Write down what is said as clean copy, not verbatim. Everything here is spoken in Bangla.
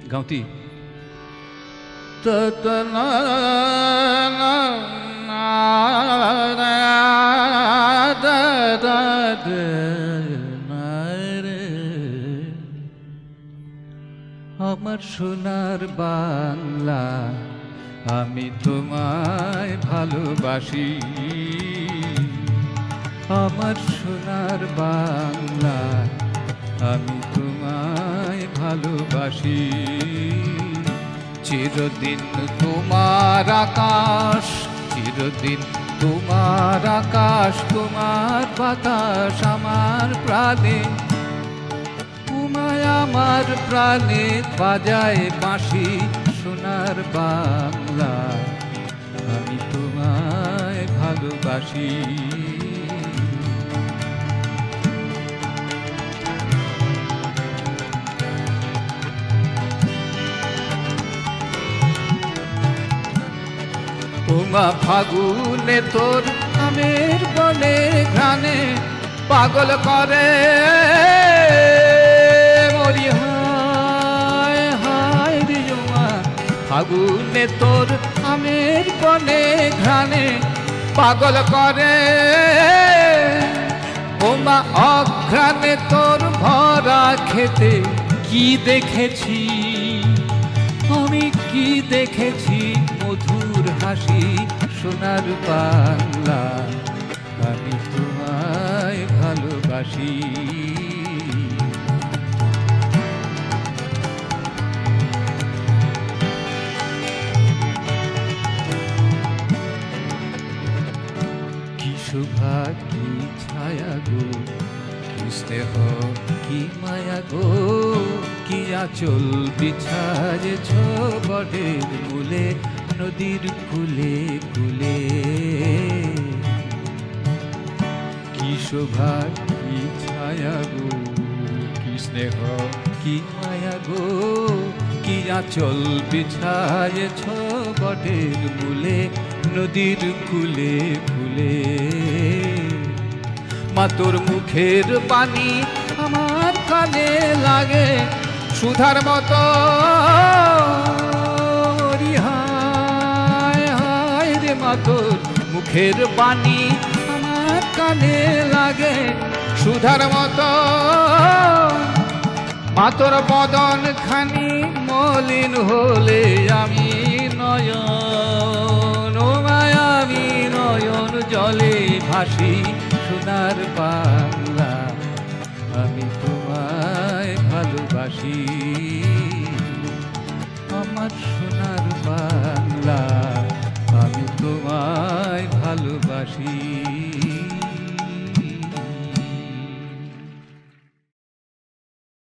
गाउँती আমার সোনার বাংলা আমি তোমায় ভালোবাসি আমার সোনার বাংলা আমি তোমায় ভালোবাসি চিরদিন তোমার আকাশ চিরদিন তোমার আকাশ তোমার বাতাস আমার প্রাণে তোমায় আমার প্রাণে বাজায় বাঁশি সোনার বাংলা আমি তোমায় ভালোবাসি ওমা ফাগুনে তোর আমের বনে ঘ্রাণে পাগল করে মরি হায় হায় রে ওমা ফাগুনে তোর আমের বনে ঘ্রাণে পাগল করে ওমা অঘ্রাণে তোর ভরা খেতে কি দেখেছি আমি কি দেখেছি মধুর হাসি সোনার বাংলা আমি তোমায় ভালোবাসি কি শোভা কি ছায়া গো কি স্নেহ কি মায়া গো কি আঁচল বিছায়েছ বটের মূলে নদীর কূলে কূলে কি শোভা কি ছায়া গো কি স্নেহ কি মায়া গো কি আঁচল বিছায়েছ বটের মূলে নদীর কূলে কূলে মা তোর মুখের পানি আমার কানে লাগে সুধার মতো হায় হায় রে মা তোর মুখের বাণী আমার কানে লাগে সুধার মতো মা তোর বদন খানি মলিন হলে আমি নয়ন ও মায়া আমি নয়ন জলে ভাসি সোনার বাংলা আমি তোমায় ভালোবাসি আমার সোনার বাংলা আমি তোমায় ভালোবাসি।